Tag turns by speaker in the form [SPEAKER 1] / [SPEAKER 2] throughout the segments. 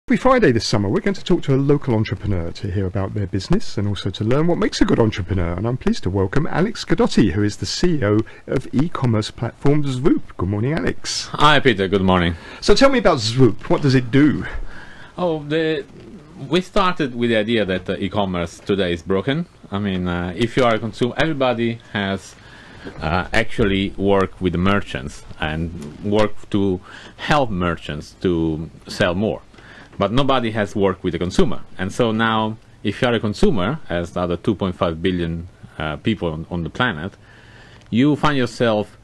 [SPEAKER 1] Every Friday this summer we're going to talk to a local entrepreneur to hear about their business and also to learn what makes a good entrepreneur, and I'm pleased to welcome Alex Gadotti, who is the CEO of e-commerce platform Swoop. Good morning, Alex.
[SPEAKER 2] Hi Peter, good morning.
[SPEAKER 1] So tell me about Swoop. What does it do?
[SPEAKER 2] We started with the idea that e-commerce today is broken. I mean, if you are a consumer, everybody has actually worked with the merchants and work to help merchants to sell more. But nobody has worked with the consumer. And so now, if you are a consumer, as the other 2.5 billion people on the planet, you find yourself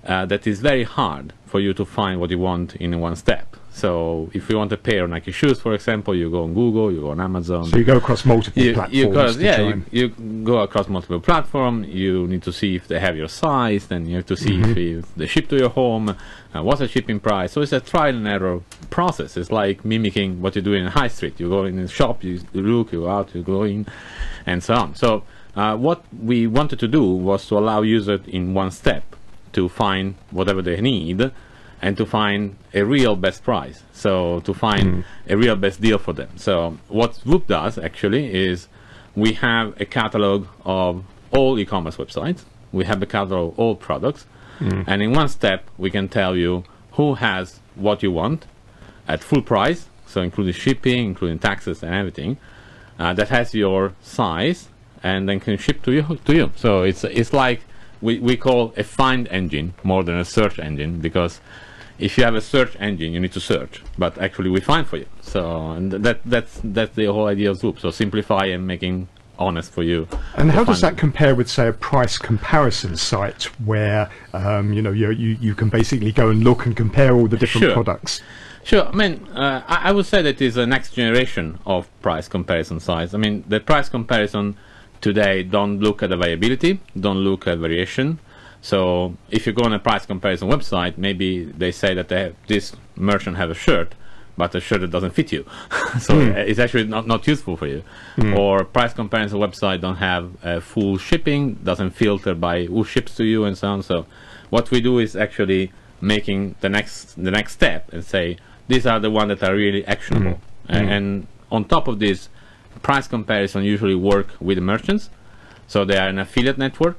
[SPEAKER 2] that is very hard for you to find what you want in one step. So if you want a pair of Nike shoes, for example, you go on Google, you go on Amazon.
[SPEAKER 1] So you go across multiple platforms.
[SPEAKER 2] You go across multiple platforms. You need to see if they have your size. Then you have to see if they ship to your home. What's the shipping price? So it's a trial and error process. It's like mimicking what you do in a high street. You go in the shop, you look, you go out, you go in, and so on. So what we wanted to do was to allow users in one step to find whatever they need and to find a real best price, so to find a real best deal for them. So what Swoop does actually is we have a catalog of all e-commerce websites, we have a catalog of all products, and in one step we can tell you who has what you want at full price, so including shipping, including taxes and everything, that has your size and then can ship to you. So it's like we call a find engine more than a search engine, because if you have a search engine, you need to search, but actually we find for you. So and that's the whole idea of Swoop. So simplify and making honest for you.
[SPEAKER 1] And how does that compare with, say, a price comparison site where you can basically go and look and compare all the different products?
[SPEAKER 2] Sure. I mean, I would say that is the next generation of price comparison sites. I mean, the price comparison today don't look at availability, don't look at variation. So if you go on a price comparison website, maybe they say that this merchant have a shirt, but a shirt that doesn't fit you. So it's actually not useful for you. Or price comparison website don't have full shipping, doesn't filter by who ships to you and so on. So what we do is actually making the next step and say, these are the ones that are really actionable. And on top of this, price comparison usually work with the merchants. So they are an affiliate network.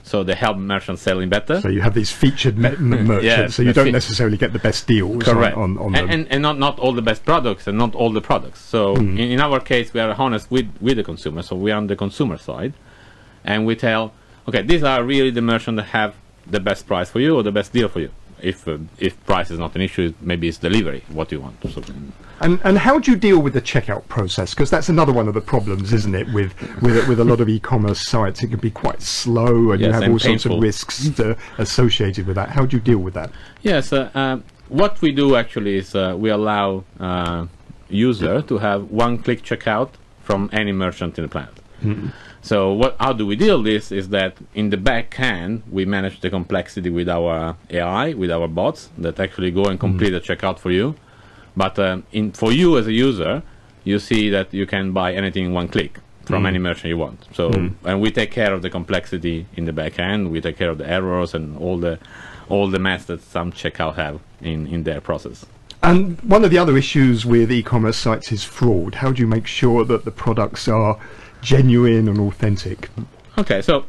[SPEAKER 2] So they help merchants selling better.
[SPEAKER 1] So you have these featured merchants, so you don't necessarily get the best deals.
[SPEAKER 2] Correct.
[SPEAKER 1] on
[SPEAKER 2] and not all the best products and not all the products. So in our case, we are honest with the consumer. So we are on the consumer side, and we tell, okay, these are really the merchants that have the best price for you or the best deal for you. If price is not an issue, maybe it's delivery, what you want. So,
[SPEAKER 1] and how do you deal with the checkout process? Because that's another one of the problems, isn't it? With a lot of e-commerce sites, it can be quite slow, and you have all sorts of risks associated with that. How do you deal with that?
[SPEAKER 2] Yes, what we do actually is we allow user to have one-click checkout from any merchant in the planet. So how do we deal with this is that in the back end we manage the complexity with our AI, with our bots that actually go and complete the checkout for you. But for you as a user, you see that you can buy anything in one click from any merchant you want. So and we take care of the complexity in the back end. We take care of the errors and all the mess that some checkout have in their process.
[SPEAKER 1] And one of the other issues with e-commerce sites is fraud. How do you make sure that the products are genuine and authentic?
[SPEAKER 2] Okay, so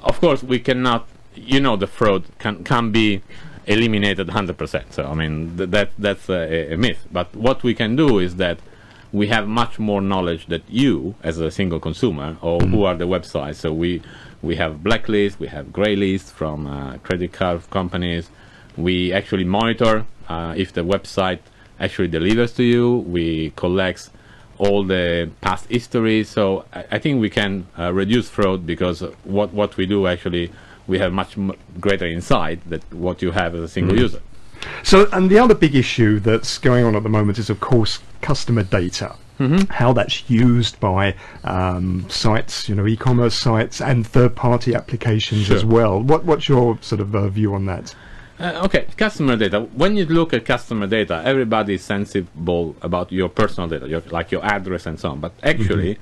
[SPEAKER 2] of course we cannot, the fraud can be eliminated 100%. So I mean that's a myth. But what we can do is that we have much more knowledge that you, as a single consumer, or who are the websites. So we have blacklist, we have gray list from credit card companies. We actually monitor if the website actually delivers to you. We collect all the past history. So I think we can reduce fraud, because what we do actually, we have much greater insight than what you have as a single user.
[SPEAKER 1] So, and the other big issue that's going on at the moment is, of course, customer data. How that's used by sites, e-commerce sites and third-party applications as well. What's your sort of view on that?
[SPEAKER 2] Okay, customer data. When you look at customer data, everybody is sensible about your personal data, like your address and so on. But actually,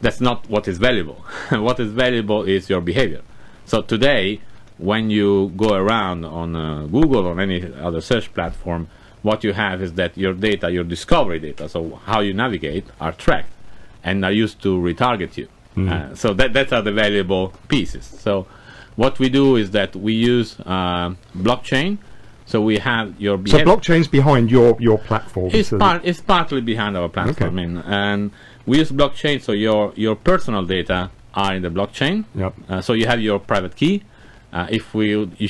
[SPEAKER 2] that's not what is valuable. What is valuable is your behavior. So today, when you go around on Google or any other search platform, what you have is that your data, your discovery data, so how you navigate, are tracked and are used to retarget you. So that's are the valuable pieces. So what we do is that we use blockchain. So we have your
[SPEAKER 1] So blockchain's behind your platform.
[SPEAKER 2] It's partly behind our platform.
[SPEAKER 1] Okay.
[SPEAKER 2] And we use blockchain, so your personal data are in the blockchain.
[SPEAKER 1] Yep.
[SPEAKER 2] So you have your private key. If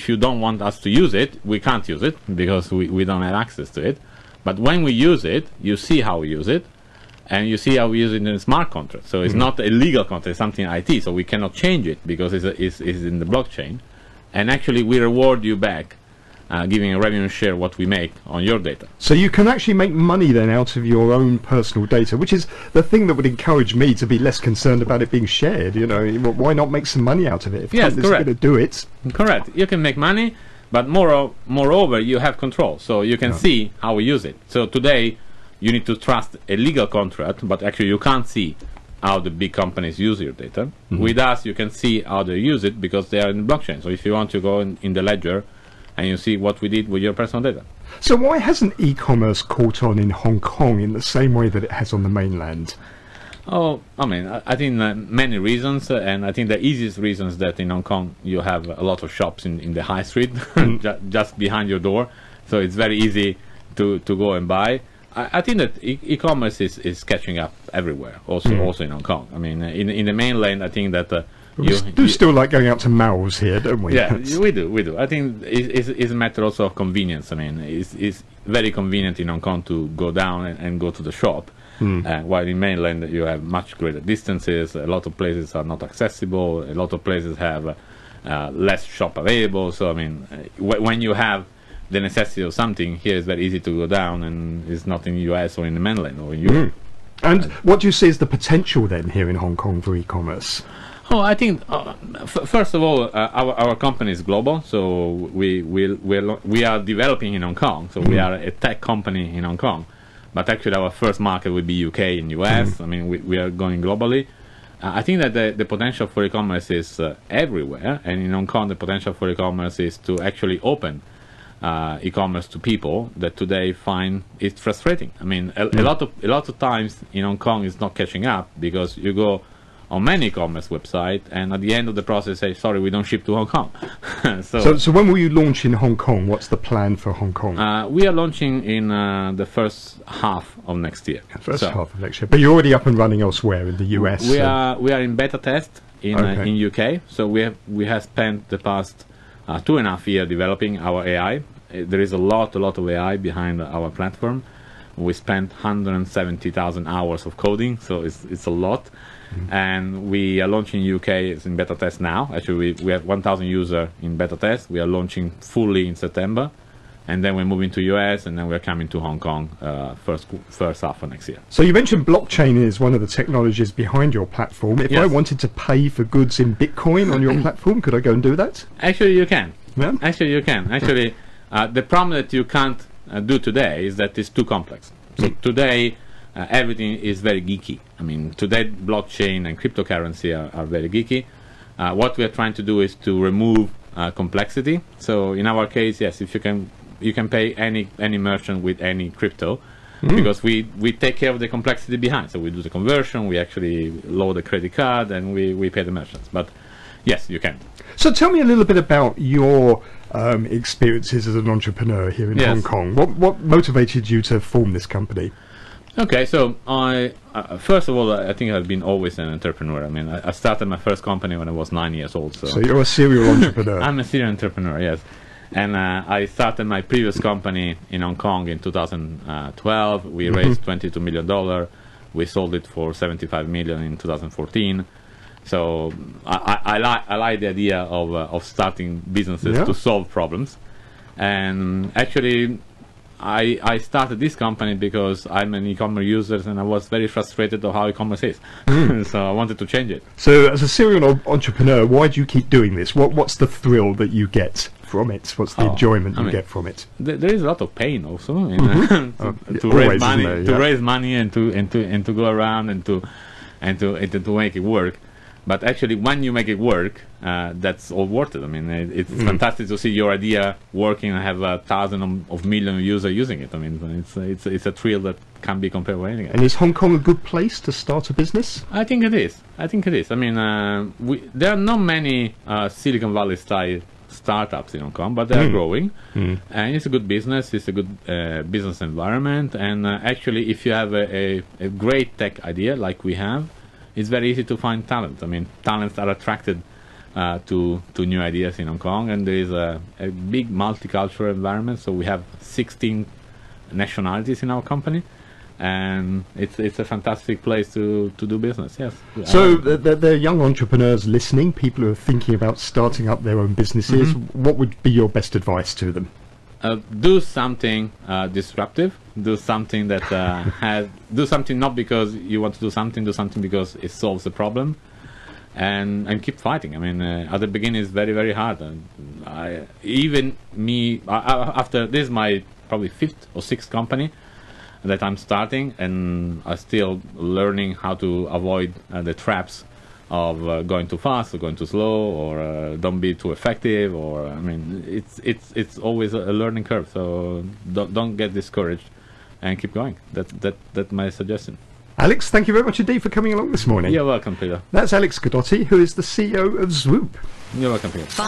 [SPEAKER 2] you don't want us to use it, we can't use it because we don't have access to it. But when we use it, you see how we use it, and you see how we use it in a smart contract. So it's not a legal contract, it's something IT, so we cannot change it because it's in the blockchain. And actually we reward you back, giving a revenue share what we make on your data.
[SPEAKER 1] So you can actually make money then out of your own personal data, which is the thing that would encourage me to be less concerned about it being shared. You know, why not make some money out of it? If companies are going to do it.
[SPEAKER 2] Correct. You can make money, but moreover, you have control, so you can see how we use it. So today, you need to trust a legal contract, but actually you can't see how the big companies use your data. With us, you can see how they use it because they are in the blockchain. So if you want to go in the ledger, and you see what we did with your personal data.
[SPEAKER 1] So why hasn't e-commerce caught on in Hong Kong in the same way that it has on the mainland?
[SPEAKER 2] Oh, I mean, I think many reasons, and I think the easiest reason is that in Hong Kong you have a lot of shops in the high street, just behind your door, so it's very easy to go and buy. I think that e-commerce is catching up everywhere, also in Hong Kong. I mean, in the mainland, I think that
[SPEAKER 1] we do still like going out to malls here, don't we?
[SPEAKER 2] Yeah, we do. I think it's a matter also of convenience. I mean, it's very convenient in Hong Kong to go down and go to the shop, while in mainland you have much greater distances. A lot of places are not accessible. A lot of places have less shop available. So I mean, when you have the necessity of something, here it's very easy to go down, and it's not in the US or in the mainland or in Europe.
[SPEAKER 1] And what do you see is the potential then here in Hong Kong for e-commerce?
[SPEAKER 2] Oh, I think first of all, our company is global, so we are developing in Hong Kong. So we are a tech company in Hong Kong, but actually our first market would be UK and US. I mean, we are going globally. I think that the potential for e-commerce is everywhere, and in Hong Kong the potential for e-commerce is to actually open e-commerce to people that today find it frustrating. I mean, a lot of times in Hong Kong it's not catching up because you go on many e-commerce website, and at the end of the process say, sorry, we don't ship to Hong Kong. so
[SPEAKER 1] when will you launch in Hong Kong? What's the plan for Hong Kong?
[SPEAKER 2] We are launching in the first half of next year.
[SPEAKER 1] First half of next year. But you're already up and running elsewhere in the US.
[SPEAKER 2] We are in beta test in UK. So we have spent the past 2.5 years developing our AI. There is a lot of AI behind our platform. We spent 170,000 hours of coding, so it's a lot. And we are launching in UK. It's in beta test now. Actually, we have 1,000 users in beta test. We are launching fully in September, and then we're moving to US, and then we're coming to Hong Kong first half of next year.
[SPEAKER 1] So you mentioned blockchain is one of the technologies behind your platform. If I wanted to pay for goods in Bitcoin on your platform, could I go and do that?
[SPEAKER 2] Actually, you can.
[SPEAKER 1] Yeah?
[SPEAKER 2] Actually, you can. Actually, the problem that you can't do today is that it's too complex. So today, everything is very geeky. I mean, today blockchain and cryptocurrency are very geeky. What we are trying to do is to remove complexity. So in our case, yes, if you can pay any merchant with any crypto, because we take care of the complexity behind. So we do the conversion, we actually load a credit card, and we pay the merchants. But yes, you can.
[SPEAKER 1] So tell me a little bit about your experiences as an entrepreneur here in Hong Kong. What motivated you to form this company?
[SPEAKER 2] Okay, so I first of all, I think I've been always an entrepreneur. I mean, I started my first company when I was 9 years old. So
[SPEAKER 1] you're a serial entrepreneur.
[SPEAKER 2] I'm a serial entrepreneur, yes. And I started my previous company in Hong Kong in 2012. We raised $22 million. We sold it for $75 million in 2014. So I like the idea of starting businesses to solve problems. And actually, I started this company because I'm an e-commerce user, and I was very frustrated of how e-commerce is. So I wanted to change it. So as a serial entrepreneur, why do you keep doing this? What's the thrill that you get from it? What's the enjoyment you get from it? There is a lot of pain also to raise money and to go around and to make it work. But actually, when you make it work, that's all worth it. I mean, it's fantastic to see your idea working and have 1,000 of million users using it. I mean, it's a thrill that can't be compared with anything else.
[SPEAKER 1] And is Hong Kong a good place to start a business?
[SPEAKER 2] I think it is. I think it is. I mean, there are not many Silicon Valley style startups in Hong Kong, but they are growing, and it's a good business. It's a good business environment, and actually, if you have a great tech idea like we have, it's very easy to find talent. I mean, talents are attracted to new ideas in Hong Kong, and there is a big multicultural environment. So we have 16 nationalities in our company, and it's a fantastic place to do business. Yes.
[SPEAKER 1] So there are young entrepreneurs listening, people who are thinking about starting up their own businesses. What would be your best advice to them?
[SPEAKER 2] Do something disruptive. Do something that do something not because you want to do something because it solves a problem, and keep fighting. I mean, at the beginning it's very, very hard. And after this is my probably 5th or 6th company that I'm starting, and I'm still learning how to avoid the traps of going too fast or going too slow, or don't be too effective, or I mean, it's always a learning curve. So don't get discouraged and keep going. That's my suggestion.
[SPEAKER 1] Alex, thank you very much indeed for coming along this morning.
[SPEAKER 2] You're welcome, Peter.
[SPEAKER 1] That's Alex Gadotti, who is the CEO of Swoop.
[SPEAKER 2] You're welcome, Peter.
[SPEAKER 3] 5